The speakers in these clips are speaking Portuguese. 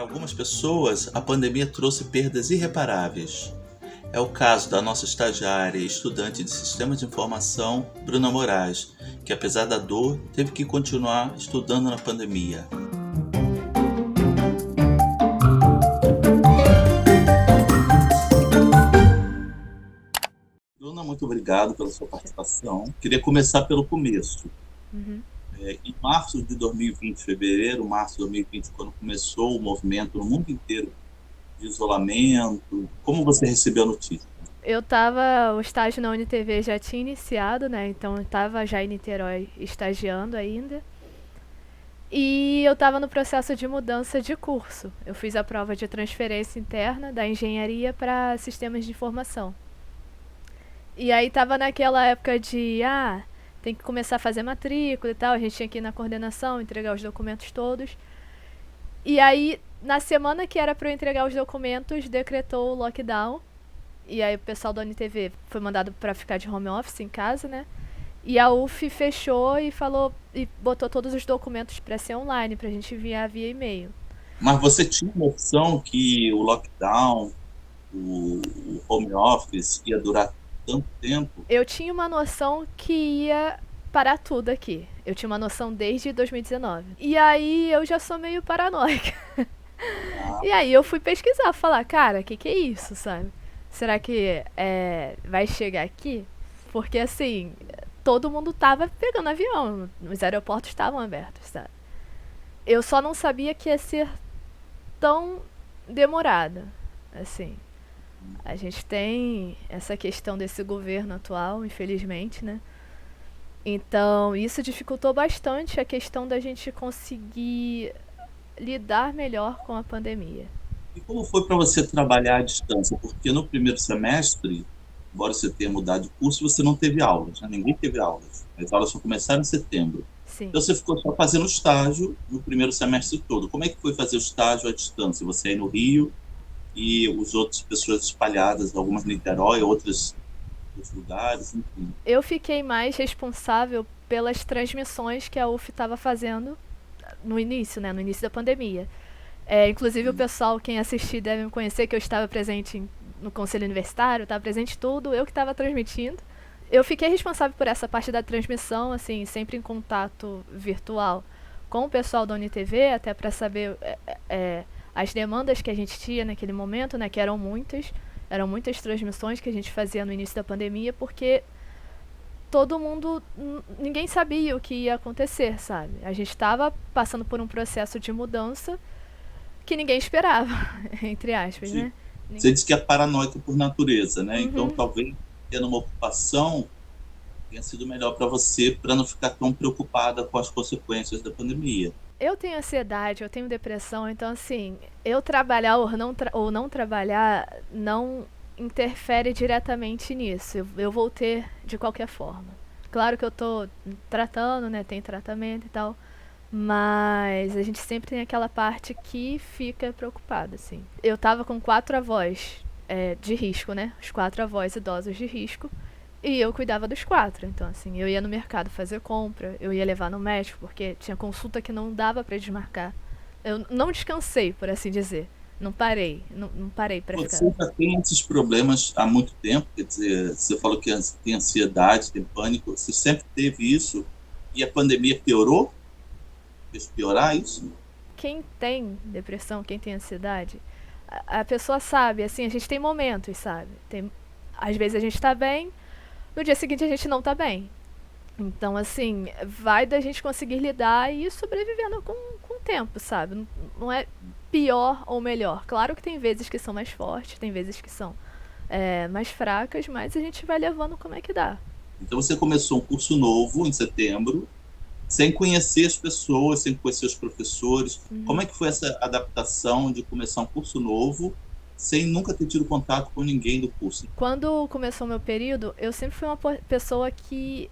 algumas pessoas, a pandemia trouxe perdas irreparáveis. É o caso da nossa estagiária e estudante de Sistema de Informação, Bruna Moraes, que apesar da dor, teve que continuar estudando na pandemia. Bruna, muito obrigado pela sua participação. Queria começar pelo começo. Em março de 2020, março de 2020, quando começou o movimento no mundo inteiro de isolamento, como você recebeu a notícia? O estágio na UniTV já tinha iniciado, né? Então eu estava já em Niterói estagiando ainda. E eu estava no processo de mudança de curso. Eu fiz a prova de transferência interna da engenharia para sistemas de informação. E aí estava naquela época de, tem que começar a fazer matrícula e tal. A gente tinha que ir na coordenação, entregar os documentos todos. E aí, na semana que era para eu entregar os documentos, decretou o lockdown. E aí o pessoal da UniTV foi mandado para ficar de home office em casa, né? E a UF fechou e botou todos os documentos para ser online, pra gente enviar via e-mail. Mas você tinha noção que o lockdown, o home office ia durar tanto tempo? Eu tinha uma noção que ia parar tudo aqui. Eu tinha uma noção desde 2019. E aí eu já sou meio paranoica. E aí eu fui pesquisar, falar, cara, o que é isso, sabe? Será que vai chegar aqui? Porque assim, todo mundo tava pegando avião, os aeroportos estavam abertos, sabe? Eu só não sabia que ia ser tão demorada, assim. A gente tem essa questão desse governo atual, infelizmente, né? Então, isso dificultou bastante a questão da gente conseguir lidar melhor com a pandemia. E como foi para você trabalhar à distância? Porque no primeiro semestre, embora você tenha mudado de curso, você não teve aulas, né? Ninguém teve aulas. As aulas só começaram em setembro. Sim. Então você ficou só fazendo estágio no primeiro semestre todo. Como é que foi fazer o estágio à distância? Você aí no Rio e os outras pessoas espalhadas, algumas em Niterói, outros lugares, enfim. Eu fiquei mais responsável pelas transmissões que a UF estava fazendo no início, né? No início da pandemia. Inclusive o pessoal, quem assistir deve me conhecer, que eu estava presente no conselho universitário, estava presente tudo, eu que estava transmitindo. Eu fiquei responsável por essa parte da transmissão, assim, sempre em contato virtual com o pessoal da UniTV, até para saber as demandas que a gente tinha naquele momento, né, que eram muitas transmissões que a gente fazia no início da pandemia, porque todo mundo, ninguém sabia o que ia acontecer, sabe? A gente estava passando por um processo de mudança que ninguém esperava, entre aspas, Sim. né? Você disse que é paranoico por natureza, né? Então talvez tendo uma ocupação tenha sido melhor para você, para não ficar tão preocupada com as consequências da pandemia. Eu tenho ansiedade, eu tenho depressão, então assim, eu trabalhar ou não trabalhar não interfere diretamente nisso. Eu vou ter de qualquer forma. Claro que eu tô tratando, né? Tem tratamento e tal. Mas a gente sempre tem aquela parte que fica preocupada, assim. Eu tava com 4 avós de risco, né? Os 4 avós idosos de risco. E eu cuidava dos 4. Então, assim, eu ia no mercado fazer compra, eu ia levar no médico, porque tinha consulta que não dava pra desmarcar. Eu não descansei, por assim dizer. Não parei pra ficar. Você já tem esses problemas há muito tempo, quer dizer, você falou que tem ansiedade, tem pânico, você sempre teve isso e a pandemia piorou? Fez piorar isso? Quem tem depressão, quem tem ansiedade, a pessoa sabe, assim, a gente tem momentos, sabe? Às vezes a gente tá bem, no dia seguinte a gente não tá bem. Então, assim, vai da gente conseguir lidar e ir sobrevivendo com o tempo, sabe? Não é pior ou melhor. Claro que tem vezes que são mais fortes, tem vezes que são mais fracas, mas a gente vai levando como é que dá. Então você começou um curso novo em setembro, sem conhecer as pessoas, sem conhecer os professores. Como é que foi essa adaptação de começar um curso novo, sem nunca ter tido contato com ninguém do curso? Quando começou o meu período, eu sempre fui uma pessoa que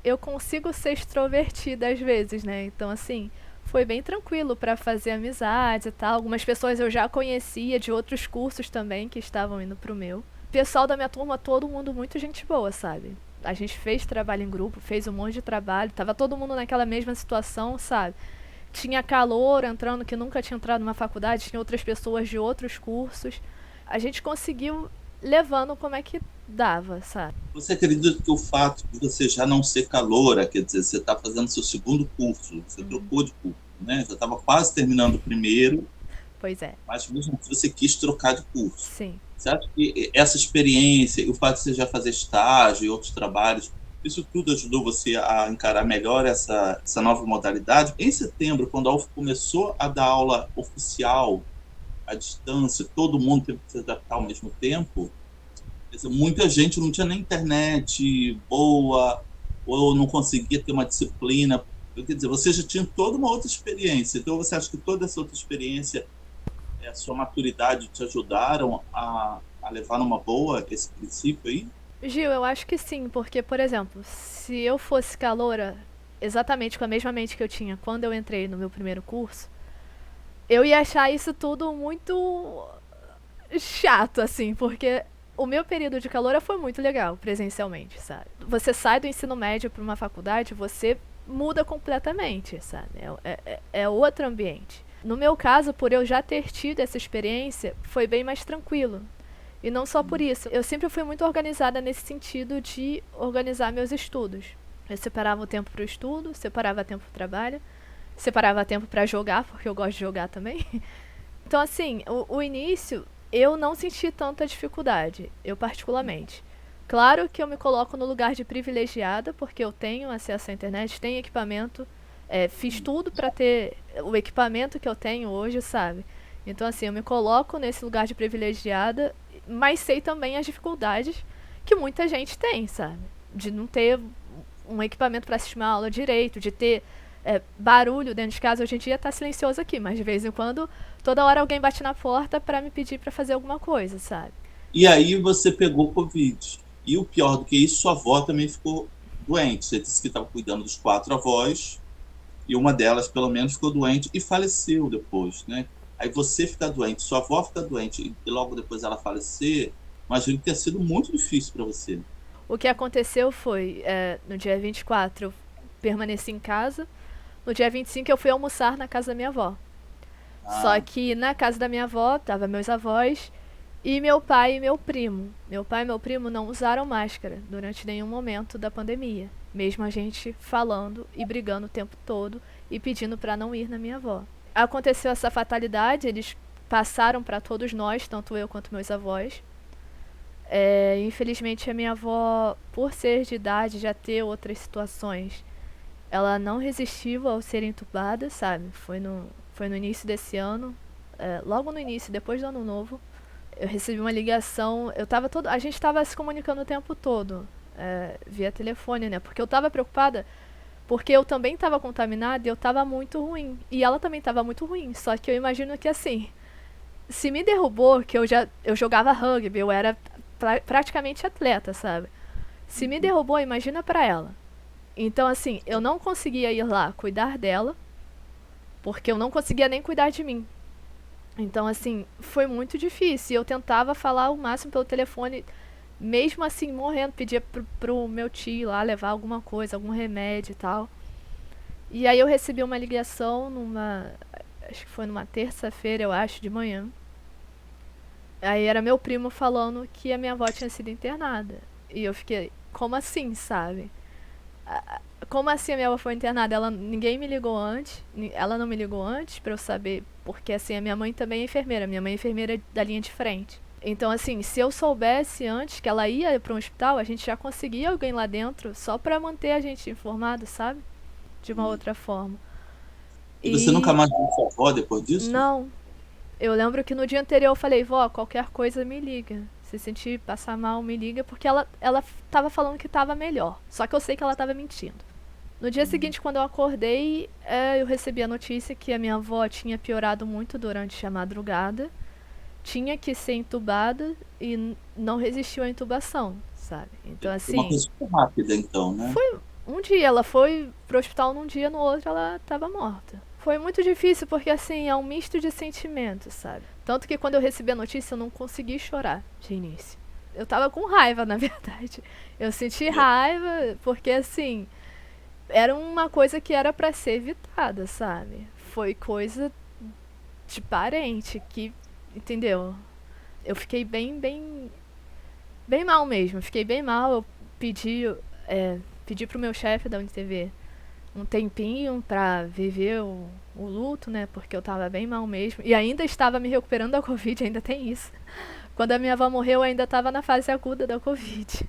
eu consigo ser extrovertida às vezes, né? Então, assim, foi bem tranquilo para fazer amizades e tal. Algumas pessoas eu já conhecia de outros cursos também que estavam indo pro meu. O pessoal da minha turma, todo mundo muito gente boa, sabe? A gente fez trabalho em grupo, fez um monte de trabalho, tava todo mundo naquela mesma situação, sabe? tinha calor entrando que nunca tinha entrado numa faculdade, tinha outras pessoas de outros cursos. A gente conseguiu levando como é que dava, sabe? Você acredita que o fato de você já não ser caloura, quer dizer, você está fazendo seu segundo curso, você trocou de curso, né? Já estava quase terminando o primeiro. Pois é. Mas mesmo assim você quis trocar de curso. Sim. Você acha que essa experiência, e o fato de você já fazer estágio e outros trabalhos, isso tudo ajudou você a encarar melhor essa nova modalidade? Em setembro, quando a UF começou a dar aula oficial, à distância, todo mundo teve que se adaptar ao mesmo tempo, muita gente não tinha nem internet boa, ou não conseguia ter uma disciplina. Quer dizer, você já tinha toda uma outra experiência. Então, você acha que toda essa outra experiência, a sua maturidade te ajudaram a levar numa boa esse princípio aí? Gil, eu acho que sim, porque, por exemplo, se eu fosse caloura exatamente com a mesma mente que eu tinha quando eu entrei no meu primeiro curso, eu ia achar isso tudo muito chato, assim, porque o meu período de caloura foi muito legal, presencialmente, sabe? Você sai do ensino médio para uma faculdade, você muda completamente, sabe? É outro ambiente. No meu caso, por eu já ter tido essa experiência, foi bem mais tranquilo. E não só por isso. Eu sempre fui muito organizada nesse sentido de organizar meus estudos. Eu separava o tempo para o estudo, separava tempo para o trabalho, separava tempo para jogar, porque eu gosto de jogar também. Então, assim, o início, eu não senti tanta dificuldade, eu particularmente. Claro que eu me coloco no lugar de privilegiada, porque eu tenho acesso à internet, tenho equipamento, fiz tudo para ter o equipamento que eu tenho hoje, sabe? Então, assim, eu me coloco nesse lugar de privilegiada, mas sei também as dificuldades que muita gente tem, sabe? De não ter um equipamento para assistir uma aula direito, de ter barulho dentro de casa. Hoje em dia tá silencioso aqui, mas de vez em quando, toda hora alguém bate na porta para me pedir para fazer alguma coisa, sabe? E aí você pegou Covid. E o pior do que isso, sua avó também ficou doente. Você disse que estava cuidando dos 4 avós, e uma delas, pelo menos, ficou doente e faleceu depois, né? Aí você fica doente, sua avó fica doente, e logo depois ela falecer, imagino que tenha sido muito difícil para você. O que aconteceu foi, no dia 24, eu permaneci em casa. No dia 25, eu fui almoçar na casa da minha avó. Só que na casa da minha avó, tava meus avós e meu pai e meu primo. Meu pai e meu primo não usaram máscara durante nenhum momento da pandemia. Mesmo a gente falando e brigando o tempo todo e pedindo para não ir na minha avó. Aconteceu essa fatalidade, eles passaram para todos nós, tanto eu quanto meus avós. Infelizmente a minha avó, por ser de idade, já ter outras situações, ela não resistiu ao ser entubada, sabe? Foi no início desse ano, logo no início, depois do ano novo. Eu recebi uma ligação, a gente estava se comunicando o tempo todo, via telefone, né? Porque eu estava preocupada, porque eu também estava contaminada e eu estava muito ruim. E ela também estava muito ruim, só que eu imagino que assim, se me derrubou, que eu jogava rugby, eu era praticamente atleta, sabe? Se me derrubou, imagina pra ela. Então, assim, eu não conseguia ir lá cuidar dela, porque eu não conseguia nem cuidar de mim. Então, assim, foi muito difícil. Eu tentava falar o máximo pelo telefone, mesmo assim, morrendo. Pedia pro meu tio lá levar alguma coisa, algum remédio e tal. E aí eu recebi uma ligação acho que foi numa terça-feira, eu acho, de manhã. Aí era meu primo falando que a minha avó tinha sido internada. E eu fiquei, como assim, sabe? Como assim a minha avó foi internada? Ninguém me ligou antes. Ela não me ligou antes pra eu saber. Porque assim, a minha mãe também é enfermeira. Minha mãe é enfermeira da linha de frente. Então assim, se eu soubesse antes que ela ia pra um hospital, a gente já conseguia alguém lá dentro só pra manter a gente informado, sabe? De uma outra forma. E você nunca mais viu sua avó depois disso? Não. Eu lembro que no dia anterior eu falei, vó, qualquer coisa me liga. Se sentir passar mal, me liga. Porque ela tava falando que tava melhor. Só que eu sei que ela tava mentindo. No dia seguinte, quando eu acordei, eu recebi a notícia que a minha avó tinha piorado muito durante a madrugada. Tinha que ser entubada e não resistiu à intubação, sabe? Então, assim... Uma coisa super rápida, então, né? Foi um dia, ela foi pro hospital num dia, no outro ela tava morta. Foi muito difícil porque, assim, é um misto de sentimentos, sabe? Tanto que quando eu recebi a notícia, eu não consegui chorar de início. Eu tava com raiva, na verdade. Eu senti raiva porque, assim... era uma coisa que era pra ser evitada, sabe? Foi coisa de parente que, entendeu? Eu fiquei bem mal mesmo. Fiquei bem mal. Eu pedi pro meu chefe da UniTV um tempinho pra viver o luto, né? Porque eu tava bem mal mesmo. E ainda estava me recuperando da Covid, ainda tem isso. Quando a minha avó morreu, eu ainda tava na fase aguda da Covid.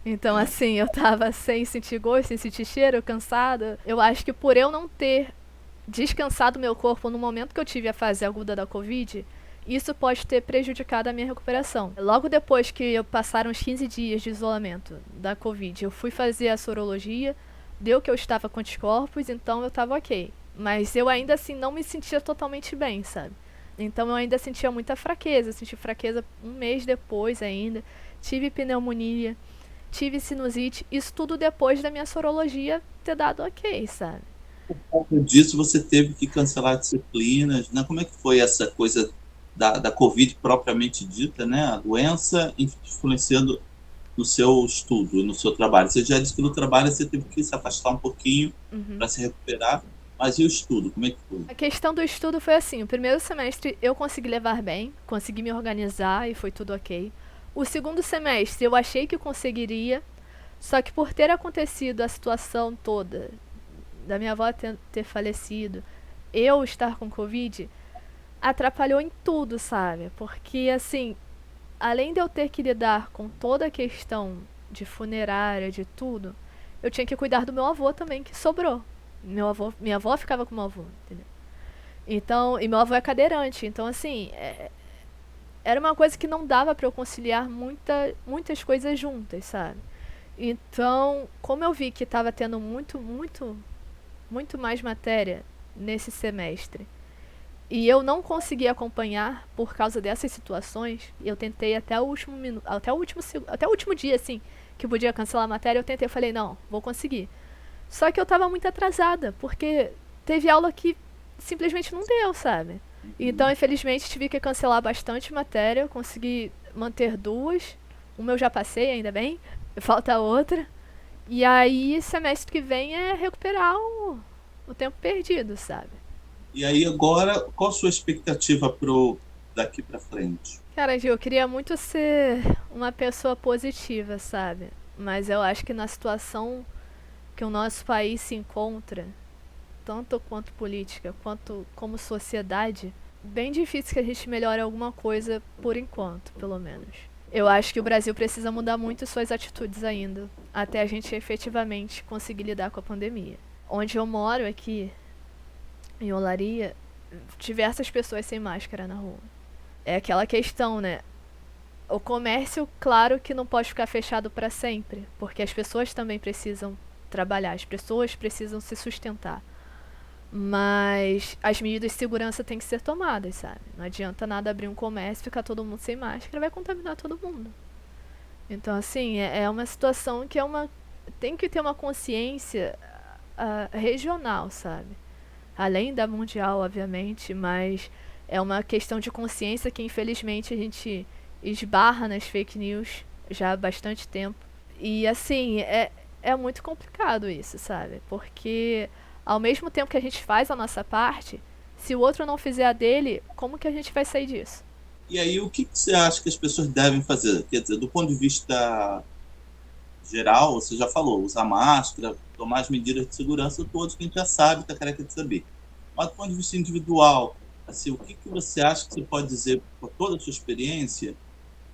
Então, assim, eu tava sem sentir gosto, sem sentir cheiro, cansada. Eu acho que por eu não ter descansado meu corpo no momento que eu tive a fase aguda da Covid, isso pode ter prejudicado a minha recuperação. Logo depois que eu passaram os 15 dias de isolamento da Covid, eu fui fazer a sorologia, deu que eu estava com anticorpos, então eu tava ok. Mas eu ainda assim não me sentia totalmente bem, sabe? Então eu ainda sentia muita fraqueza, senti fraqueza um mês depois ainda, tive pneumonia, tive sinusite, isso tudo depois da minha sorologia ter dado ok, sabe? Por conta disso, você teve que cancelar disciplinas, né? Como é que foi essa coisa da Covid propriamente dita, né? A doença influenciando no seu estudo, no seu trabalho. Você já disse que no trabalho você teve que se afastar um pouquinho para se recuperar, mas e o estudo, como é que foi? A questão do estudo foi assim, o primeiro semestre eu consegui levar bem, consegui me organizar e foi tudo ok. O segundo semestre eu achei que conseguiria, só que por ter acontecido a situação toda, da minha avó ter falecido, eu estar com Covid, atrapalhou em tudo, sabe? Porque, assim, além de eu ter que lidar com toda a questão de funerária, de tudo, eu tinha que cuidar do meu avô também, que sobrou. Minha avó ficava com o meu avô, entendeu? Então, e meu avô é cadeirante, então assim, era uma coisa que não dava pra eu conciliar muitas coisas juntas, sabe? Então, como eu vi que tava tendo muito mais matéria nesse semestre, e eu não consegui acompanhar por causa dessas situações, eu tentei até o último minuto, até o último dia, assim, que eu podia cancelar a matéria, eu falei, não, vou conseguir. Só que eu tava muito atrasada, porque teve aula que simplesmente não deu, sabe? Então, infelizmente, tive que cancelar bastante matéria, eu consegui manter duas, uma eu já passei, ainda bem, falta outra. E aí, semestre que vem é recuperar o tempo perdido, sabe? E aí agora, qual a sua expectativa daqui para frente? Cara, Gil, eu queria muito ser uma pessoa positiva, sabe? Mas eu acho que na situação que o nosso país se encontra, tanto quanto política, quanto como sociedade, bem difícil que a gente melhore alguma coisa por enquanto, pelo menos. Eu acho que o Brasil precisa mudar muito suas atitudes ainda, até a gente efetivamente conseguir lidar com a pandemia. Onde eu moro aqui, em Olaria, diversas pessoas sem máscara na rua. É aquela questão, né? O comércio, claro que não pode ficar fechado para sempre, porque as pessoas também precisam trabalhar, as pessoas precisam se sustentar. Mas as medidas de segurança têm que ser tomadas, sabe? Não adianta nada abrir um comércio, ficar todo mundo sem máscara, vai contaminar todo mundo. Então, assim, é uma situação que tem que ter uma consciência regional, sabe? Além da mundial, obviamente, mas é uma questão de consciência que, infelizmente, a gente esbarra nas fake news já há bastante tempo. E, assim, é muito complicado isso, sabe? Porque ao mesmo tempo que a gente faz a nossa parte, se o outro não fizer a dele, como que a gente vai sair disso? E aí, o que você acha que as pessoas devem fazer? Quer dizer, do ponto de vista geral, você já falou, usar máscara, tomar as medidas de segurança todas que a gente já sabe, está careca de saber. Mas do ponto de vista individual, assim, o que você acha que você pode dizer, com toda a sua experiência,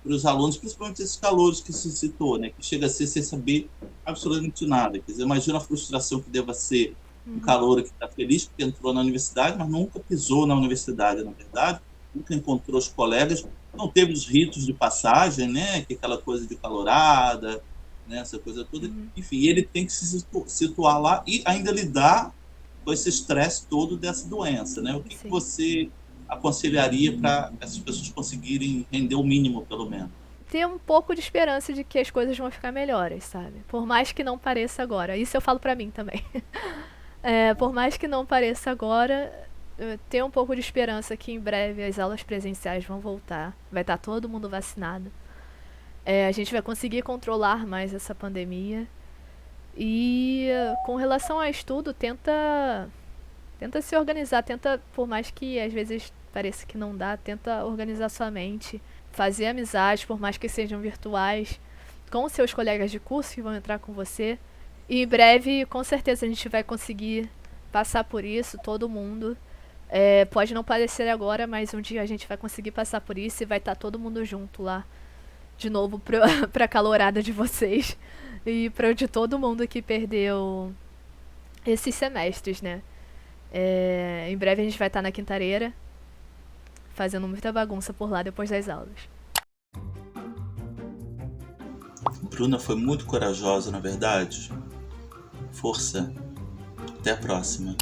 para os alunos, principalmente esses calouros que se citou, né, que chega a ser sem saber absolutamente nada. Quer dizer, imagina a frustração que deva ser um calouro que está feliz porque entrou na universidade, mas nunca pisou na universidade, na verdade, nunca encontrou os colegas, não teve os ritos de passagem, né, que é aquela coisa de calorada, né, essa coisa toda. Enfim, ele tem que se situar lá e ainda lidar com esse estresse todo dessa doença, né? O que você aconselharia para essas pessoas conseguirem render o mínimo, pelo menos? Ter um pouco de esperança de que as coisas vão ficar melhores, sabe? Por mais que não pareça agora. Isso eu falo pra mim também. Por mais que não pareça agora, ter um pouco de esperança que em breve as aulas presenciais vão voltar. Vai estar todo mundo vacinado. A gente vai conseguir controlar mais essa pandemia. E com relação ao estudo, tenta se organizar, tenta, por mais que às vezes pareça que não dá, tenta organizar sua mente, fazer amizades, por mais que sejam virtuais, com seus colegas de curso que vão entrar com você. E em breve, com certeza, a gente vai conseguir passar por isso, todo mundo. Pode não parecer agora, mas um dia a gente vai conseguir passar por isso e vai estar todo mundo junto lá. De novo, pra calorada de vocês. E pra de todo mundo que perdeu esses semestres, né? Em breve a gente vai estar na Quintareira, fazendo muita bagunça por lá depois das aulas. Bruna foi muito corajosa, na verdade. Força. Até a próxima.